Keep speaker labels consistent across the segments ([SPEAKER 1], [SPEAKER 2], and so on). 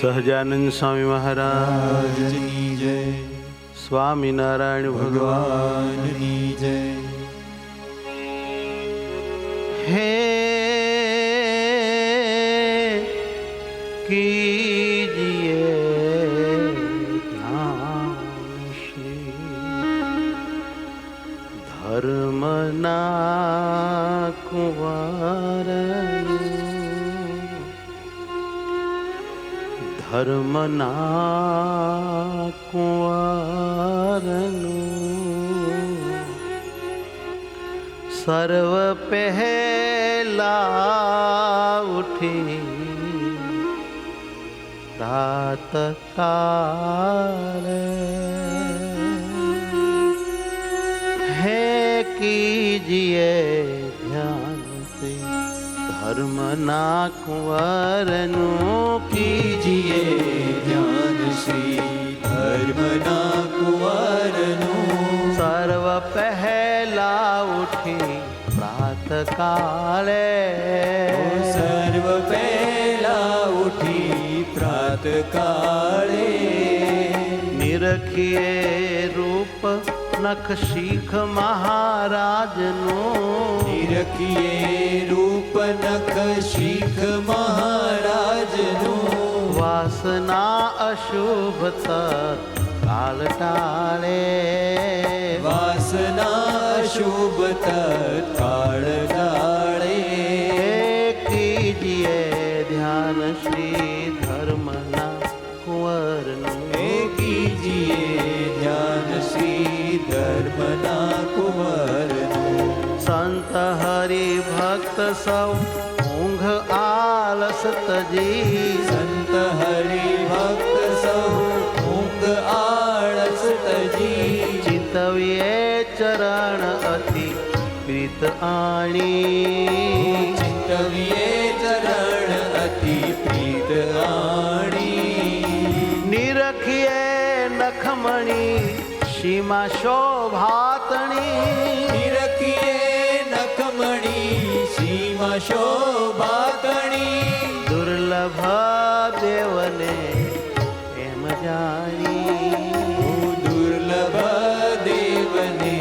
[SPEAKER 1] સહજાનંદ સ્વામી મહારાજની
[SPEAKER 2] જય,
[SPEAKER 1] સ્વામિનારાયણ
[SPEAKER 2] ભગવાનની જય.
[SPEAKER 1] હે કીજીએ ધ્યાન શ્રી ધર્મના કુંવરનું, ધર્મના કુંવરનું સર્વ પહેલા ઉઠી રાત કાળે હે કીજીએ ધ્યાનથી ધર્મના કુંવરનું,
[SPEAKER 2] કીજીએ ધ્યાન શ્રી ધર્મના કુંવરનું.
[SPEAKER 1] સર્વ પહેલા ઉઠી પ્રાત કાળે,
[SPEAKER 2] સર્વ પહેલા ઉઠી પ્રાત કાળે
[SPEAKER 1] નિરખીએ રૂપ નખ શીખ મહારાજનું,
[SPEAKER 2] નિરખીએ રૂપ નખ શીખ મહારાજનું.
[SPEAKER 1] વાસના અશુભ કાલ ટાળે,
[SPEAKER 2] વાસના શુભ તત્કાળ ટાળે.
[SPEAKER 1] કીજીએ ધ્યાન શ્રી ધર્મના કુંવરનું,
[SPEAKER 2] કીજીએ ધ્યાન શ્રી ધર્મના કુંવરનું.
[SPEAKER 1] સંત હરિ ભક્ત સૌ ઊંઘ આલસ તજી,
[SPEAKER 2] સંત હરિ ભક્ત સહુ ઊંઘ આળસ તજી.
[SPEAKER 1] ચિતવીએ ચરણ અતિ પ્રીત આણી,
[SPEAKER 2] ચિંતવીએ ચરણ અતિ પ્રીત આણી.
[SPEAKER 1] નિરખીએ નખમણી સીમા શોભાતણી,
[SPEAKER 2] નિરખીએ નખમણી સીમા શોભાતણી.
[SPEAKER 1] દુર્લભ દેવને એમ જાણી,
[SPEAKER 2] દુર્લભ દેવને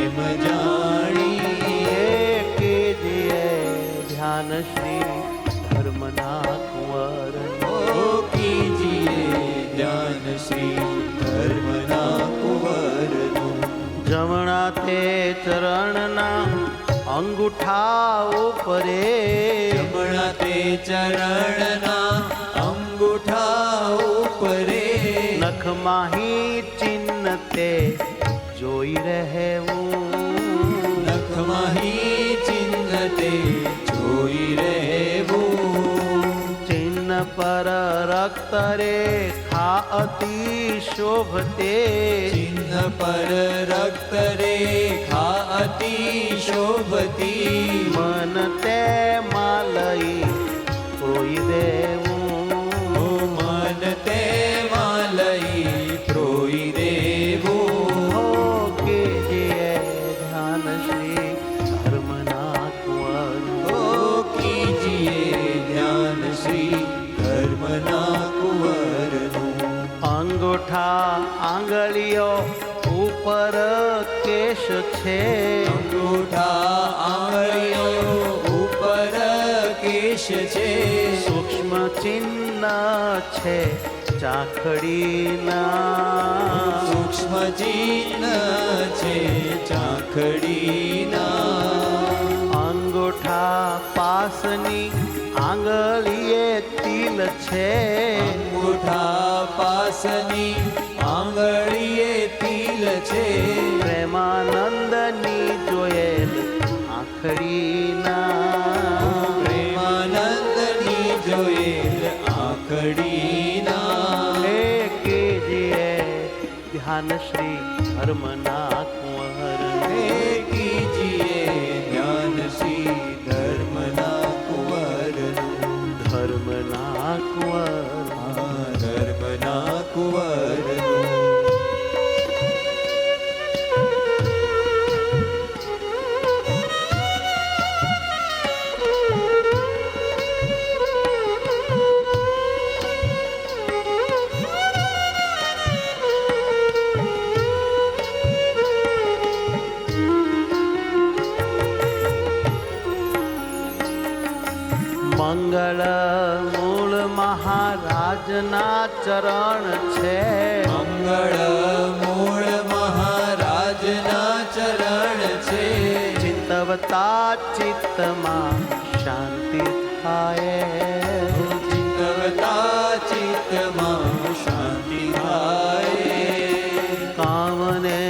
[SPEAKER 2] એમ જાણી.
[SPEAKER 1] કીજીએ ધ્યાન શ્રી ધર્મના કુંવરનું,
[SPEAKER 2] કીજીએ ધ્યાન શ્રી ધર્મના કુંવરનું.
[SPEAKER 1] જમણા તે ચરણના અંગૂઠા ઉપરે,
[SPEAKER 2] જમણા તે ચરણના અંગૂઠા ઉપરે.
[SPEAKER 1] નખમાહી ચિહ્ન તે જોઈ રહેવું,
[SPEAKER 2] નખમાહી ચિહ્ન તે જોઈ રહેવું.
[SPEAKER 1] ચિહ્ન પર રક્ત રેખા અતિ શોભતે,
[SPEAKER 2] ચિહ્ન પર રક્ત રેખા અતિ શોભતી.
[SPEAKER 1] મન તે માલઈ કોઈ દેવું,
[SPEAKER 2] મન તેમાં લઈ પ્રોઈ દેવું.
[SPEAKER 1] કીજીએ ધ્યાન શ્રી ધર્મના કુંવરનું,
[SPEAKER 2] કીજીએ ધ્યાન શ્રી ધર્મના કુંવરનું.
[SPEAKER 1] અંગૂઠા આંગળીઓ ઉપર કેશ છે,
[SPEAKER 2] અંગૂઠા આંગળીઓ ઉપર કેશ છે.
[SPEAKER 1] સૂક્ષ્મ ચિહ્ન છે ચાખડીના,
[SPEAKER 2] સૂક્ષ્મ ચિહ્ન છે ચાખડીના.
[SPEAKER 1] અંગૂઠા પાસની આંગળીએ તિલ છે,
[SPEAKER 2] અંગૂઠા પાસની આંગળીએ તિલ છે.
[SPEAKER 1] પ્રેમાનંદની જોયેલ આખડીના,
[SPEAKER 2] પ્રેમાનંદની જોયેલ આંખડીના.
[SPEAKER 1] કીજીએ ધ્યાન શ્રી ધર્મના કુંવરનું,
[SPEAKER 2] કીજીએ ધ્યાન શ્રી ધર્મના કુંવરનું.
[SPEAKER 1] ધર્મના કુંવર,
[SPEAKER 2] ધર્મના કુંવરનું.
[SPEAKER 1] મૂળ મહારાજના ચરણ છે.
[SPEAKER 2] મંગળ મૂળ મહારાજના ચરણ છે.
[SPEAKER 1] ચિંતવતા ચિત્તમાં શાંતિ થાય.
[SPEAKER 2] ચિંતવતા ચિત્તમાં શાંતિ થાય.
[SPEAKER 1] કામને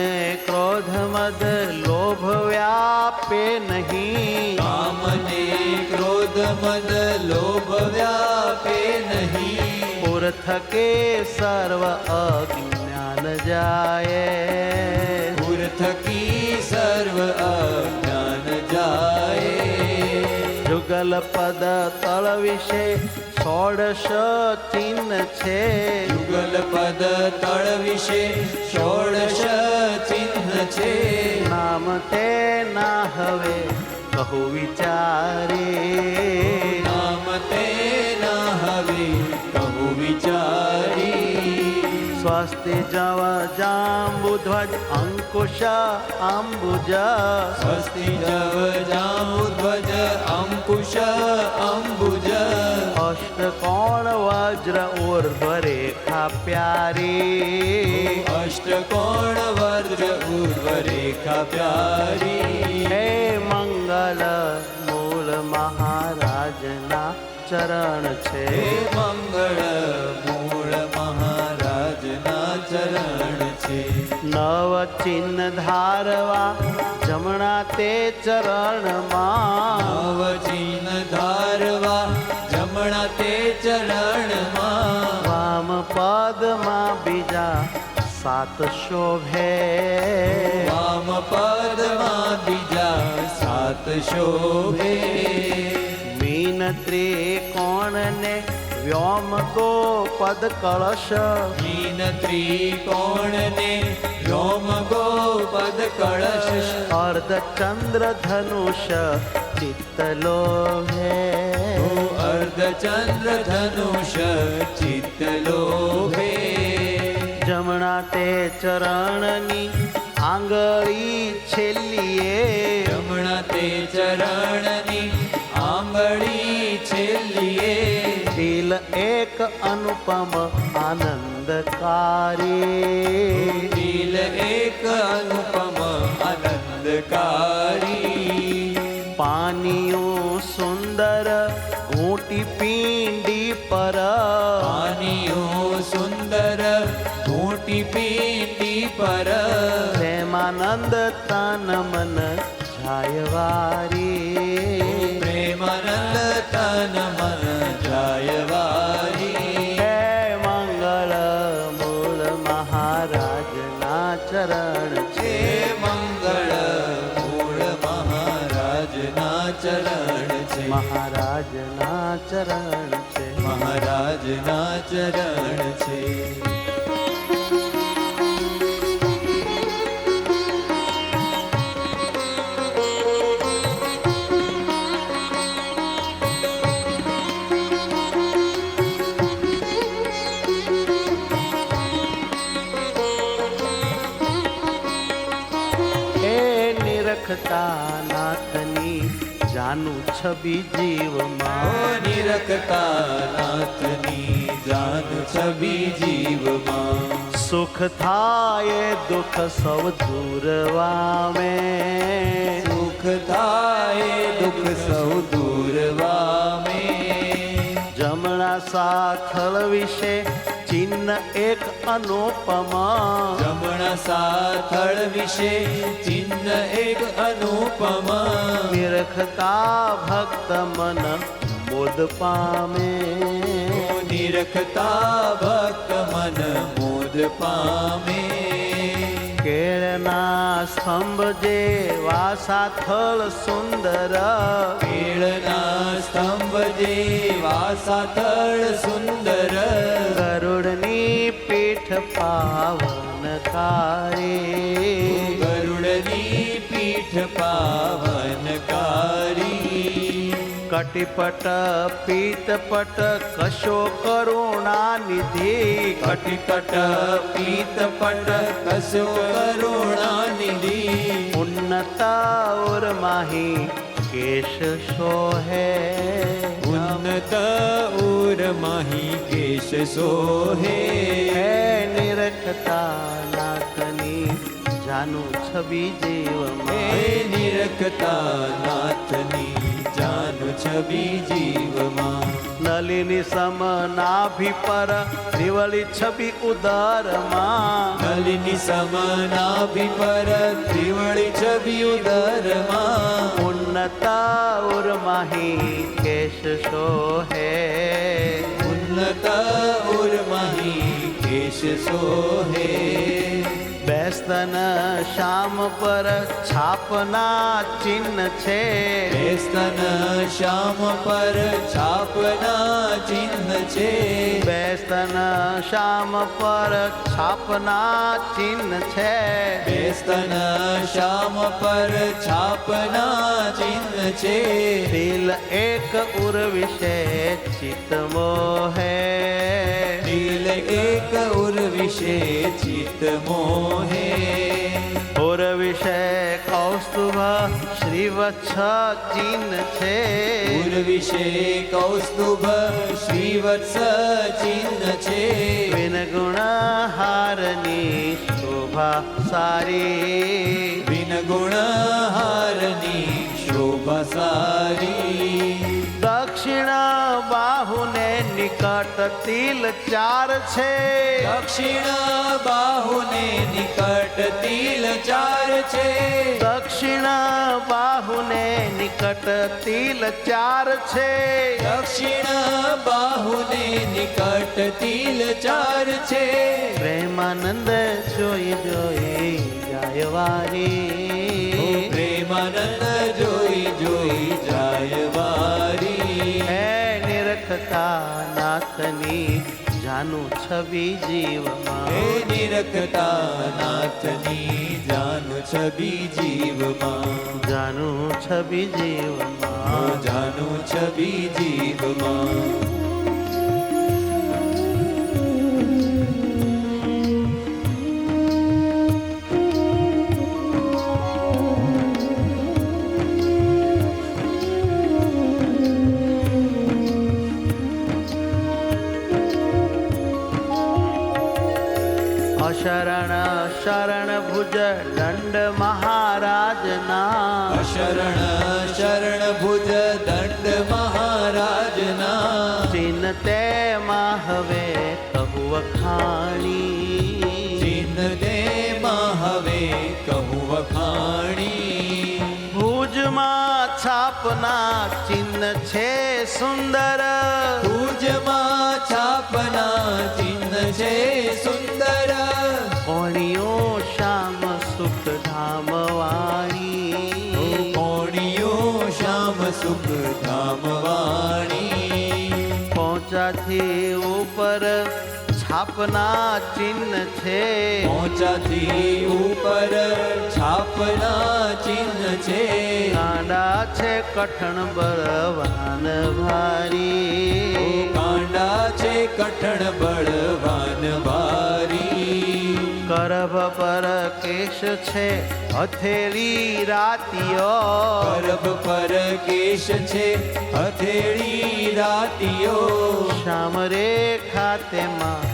[SPEAKER 1] ક્રોધ મદ લોભ વ્યાપે નહીં.
[SPEAKER 2] કામને ક્રોધ મદ લોભ વ્યાપે નહીં.
[SPEAKER 1] પુર થકે સર્વ અજ્ઞાન જાય.
[SPEAKER 2] પુર થકી સર્વ અજ્ઞાન જાય.
[SPEAKER 1] જુગલ પદ તળ વિશે ષોડશ ચિહ્ન છે.
[SPEAKER 2] યુગલ પદ તળ વિશે ષોડશ ચિહ્ન છે.
[SPEAKER 1] નામ તે ના હવે કહું વિચારે.
[SPEAKER 2] નામ તેના હવે કહું વિચારી.
[SPEAKER 1] સ્વસ્તિ જવ જાંબુધ્વજ અંકુશ અંબુજ.
[SPEAKER 2] સ્વસ્તિ જવ જાંબુધ્વજ અંકુશ અંબુજ.
[SPEAKER 1] અષ્ટકોણ વજ્ર ઉર્ધ્વ રેખા પ્યારી.
[SPEAKER 2] અષ્ટકોણ વજ્ર ઉર્ધ્વ રેખા પ્યારી.
[SPEAKER 1] હે મંગલ મૂળ મહારાજના ચરણ છે.
[SPEAKER 2] હે મંગળ મૂળ મહારાજના ચરણ છે.
[SPEAKER 1] નવ ચિહ્ન ધારવા જમણા તે ચરણમાં.
[SPEAKER 2] નવ ચિહ્ન ધારવા જમણા તે ચરણમાં.
[SPEAKER 1] વામ પદમાં બીજા સાત શોભે.
[SPEAKER 2] વામ પદમાં બીજા સાત શોભે.
[SPEAKER 1] મીન ત્રિકોણને વ્યોમ ગો પદ કળશ.
[SPEAKER 2] મીન ત્રિકોણને વ્યોમ ગો પદ કળશ.
[SPEAKER 1] અર્ધ ચંદ્ર ધનુષ ચિત્તલોભે.
[SPEAKER 2] અર્ધ ચંદ્ર ધનુષ ચિત્તલોભે.
[SPEAKER 1] જમણા તે ચરણની આંગળી છેલ્લીએ.
[SPEAKER 2] જમણા તે ચરણની આંગળી છેલ્લીએ.
[SPEAKER 1] દિલ એક અનુપમ આનંદકારી.
[SPEAKER 2] દિલ એક અનુપમ આનંદકારી.
[SPEAKER 1] પાનિયું સુંદર ઘૂંટી પિંડી પર.
[SPEAKER 2] પાનીઓ સુંદર ઘૂંટી પીંડી પર.
[SPEAKER 1] પ્રેમાનંદ તન મન છાયવારી.
[SPEAKER 2] પ્રેમાનંદ તન મન જાયવારી.
[SPEAKER 1] હે મંગળ મૂળ મહારાજના ચરણ
[SPEAKER 2] હે
[SPEAKER 1] છે.
[SPEAKER 2] મંગળ મૂળ મહારાજના ચરણ છે.
[SPEAKER 1] મહારાજના ચરણ છે.
[SPEAKER 2] મહારાજના ચરણ છે.
[SPEAKER 1] એ નિરખતા નાથની જાનું છબી જીવમાં.
[SPEAKER 2] નિરખતા નાથની જાન છબી જીવમાં.
[SPEAKER 1] સુખ થાય દુઃખ સૌ દૂર વામે.
[SPEAKER 2] સુખ થાય દુઃખ સૌ દૂર વામે.
[SPEAKER 1] જમણા સાથળ વિશે ચિહ્ન એક અનુપમા.
[SPEAKER 2] જમણા સાથળ વિશે ચિહ્ન એક અનુપમા.
[SPEAKER 1] નિરખતા ભક્ત મન મોદ પામે.
[SPEAKER 2] નિરખતા ભક્ત મન મોદ પામે.
[SPEAKER 1] કેળના સ્તંભ જેવા સાથળ સુંદર.
[SPEAKER 2] કેળના સ્તંભ જેવા સાથળ સુંદર.
[SPEAKER 1] ગરુડની પીઠ પાવનકારી.
[SPEAKER 2] ગરુડની પીઠ પાવનકારી.
[SPEAKER 1] કટિપટ પીતપટ કશો કરુણા નિધિ.
[SPEAKER 2] કટિપટ પીતપટ કશો કરુણા નિધિ.
[SPEAKER 1] ઉન્નત ઉર માહી केश सोहे
[SPEAKER 2] उन्नत उर माही केश सोहे
[SPEAKER 1] હે નિરખતા નાથની જાનું છબી જીવમાં
[SPEAKER 2] હે નિરખતા નાથની જાનુ છબી જીવમાં
[SPEAKER 1] નલિની સમ નાભી પર ત્રિવળી છબી ઉદરમાં
[SPEAKER 2] નલિની સમનાભિ પર ત્રિવળી છબી ઉદરમાં
[SPEAKER 1] ઉન્નતા ઉર્માહી કેશ સોહે
[SPEAKER 2] ઉન્નત ઉર માહી કેશ સોહે
[SPEAKER 1] બેસ્તન શ્યામ પર છાપના ચિહ્ન છે
[SPEAKER 2] બેસ્તન શ્યામ પર છાપના ચિહ્ન છે
[SPEAKER 1] બેસ્તન શ્યામ પર છાપના ચિહ્ન છે
[SPEAKER 2] બેસ્તન શ્યામ પર છાપના ચિહ્ન છે
[SPEAKER 1] દિલ એક ઉર વિશે ચિત્ત મોહે
[SPEAKER 2] દિલ એક ઉર વિશે ચિત્ત મોહે
[SPEAKER 1] ઉર વિશે કૌસ્તુભ શ્રીવત્સ ચિહ્ન છે
[SPEAKER 2] ઉર વિશે કૌસ્તુભ શ્રીવત્સ ચિહ્ન છે
[SPEAKER 1] વિન ગુણ હારની શોભા સારી
[SPEAKER 2] વિન ગુણ હારની શોભા સારી
[SPEAKER 1] દક્ષિણ બાહુને નિકટ તિલ ચાર છે
[SPEAKER 2] દક્ષિણ બાહુને નિકટ તિલ ચાર છે
[SPEAKER 1] દક્ષિણ બાહુને નિકટ તિલ ચાર છે
[SPEAKER 2] દક્ષિણ બાહુને નિકટ તિલ ચાર છે
[SPEAKER 1] પ્રેમાનંદ જોઈ જોઈ જાય વારી
[SPEAKER 2] પ્રેમાનંદ જોઈ જોઈ જાય વારી
[SPEAKER 1] હે નિરખતા નાથની જાનું છબી જીવમાં
[SPEAKER 2] હે નિરખતા નાથની જાનુ છબી જીવમાં
[SPEAKER 1] જાનું છબી જીવમાં
[SPEAKER 2] જાનુ છબી જીવમાં
[SPEAKER 1] અશરણ શરણ ભુજ દંડ મહારાજના
[SPEAKER 2] શરણ શરણ ભુજ દંડ મહારાજના
[SPEAKER 1] ચિહ્ન તેમાં હવે કહું વખાણી
[SPEAKER 2] ચિહ્ન તેમાં હવે કહું વખાણી
[SPEAKER 1] ભુજમાં છાપના ચિહ્ન છે સુંદર
[SPEAKER 2] ભુજમાં છાપના ચિહ્ન છે સુંદર
[SPEAKER 1] કોણીઓ શ્યામ સુખ ધામ વાણી
[SPEAKER 2] કોણીઓ શ્યામ સુખ ધામ વાણી
[SPEAKER 1] પહોંચાથી ઉપર છાપના ચિહ્ન છે
[SPEAKER 2] પહોંચાથી ઉપર છાપના ચિહ્ન છે
[SPEAKER 1] કાંડા છે કઠણ બળવાન ભારી
[SPEAKER 2] કાંડા છે કઠણ બળવાન ભારી
[SPEAKER 1] કરભ પર કેશ છે હથેળી રાતિયો
[SPEAKER 2] ગર્ભ પર કેશ છે હથેળી રાતિયો
[SPEAKER 1] શ્યામ રેખા તેમાં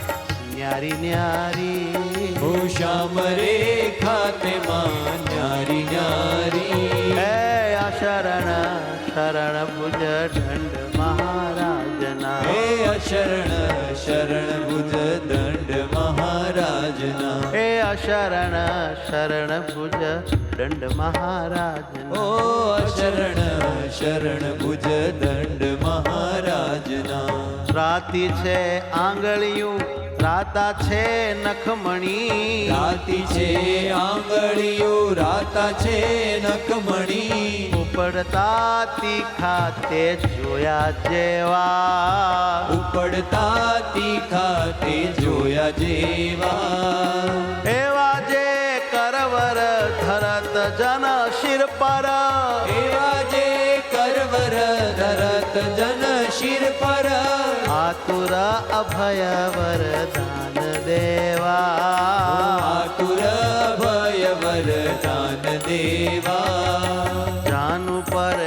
[SPEAKER 1] ન્યારી ન્યારી
[SPEAKER 2] ઓ શ્યામ રેખા તેમાં ન્યારી ન્યારી
[SPEAKER 1] હે આ શરણ શરણ ભુજ દંડ મહારાજના
[SPEAKER 2] હે અશરણ શરણ ભુજ દંડ મહારાજના
[SPEAKER 1] હે અશરણ શરણ ભુજ દંડ મહારાજના
[SPEAKER 2] ઓ અશરણ શરણ ભુજ દંડ મહારાજના
[SPEAKER 1] રાતી છે આંગળિયું રાતા છે નખમણી
[SPEAKER 2] રાતી છે આંગળીઓ રાતા છે નખમણી
[SPEAKER 1] ઉપડતા તીખા તે જોયા જેવા
[SPEAKER 2] ઉપડતા તીખા તે જોયા જેવા
[SPEAKER 1] એવા જે કરવર ધરત જન શિર પર
[SPEAKER 2] એવા જે કરવર ધરત જન શિર પર
[SPEAKER 1] આતુર અભય વરદાન દેવા
[SPEAKER 2] આતુર ભય વરદાન દેવા
[SPEAKER 1] જાનુ પર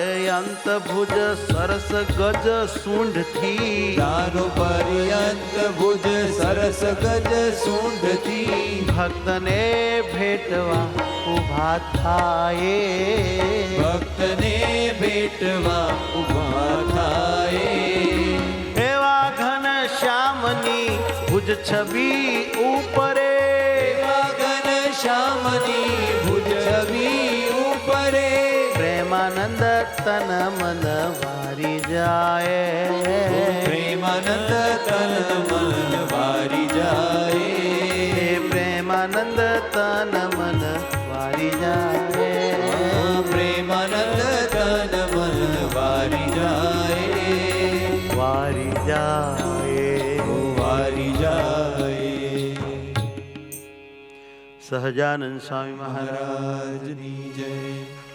[SPEAKER 1] ભુજ સરસ ગજ સૂંઢથી
[SPEAKER 2] તારો પર્યંત ભુજ સરસ ગજ સૂંઢથી
[SPEAKER 1] ભક્તને ભેટવા ઉભા થાય
[SPEAKER 2] ભક્તને ભેટવા ઉભા થાય
[SPEAKER 1] એવા ઘન શ્યામની ભુજ છબી ઉપરે
[SPEAKER 2] એવા ઘન શ્યામની ભુજ છબી ઉપરે
[SPEAKER 1] પ્રેમાનંદ તન મન વારી જાય
[SPEAKER 2] પ્રેમાનંદ તન મન વારી જાય
[SPEAKER 1] પ્રેમાનંદ તન મન વારી જાય
[SPEAKER 2] પ્રેમાનંદ તન મન વારી જાય
[SPEAKER 1] વારી જાય
[SPEAKER 2] વારી જાય
[SPEAKER 1] સહજાનંદ સ્વામી મહારાજ
[SPEAKER 2] મહારાજની જય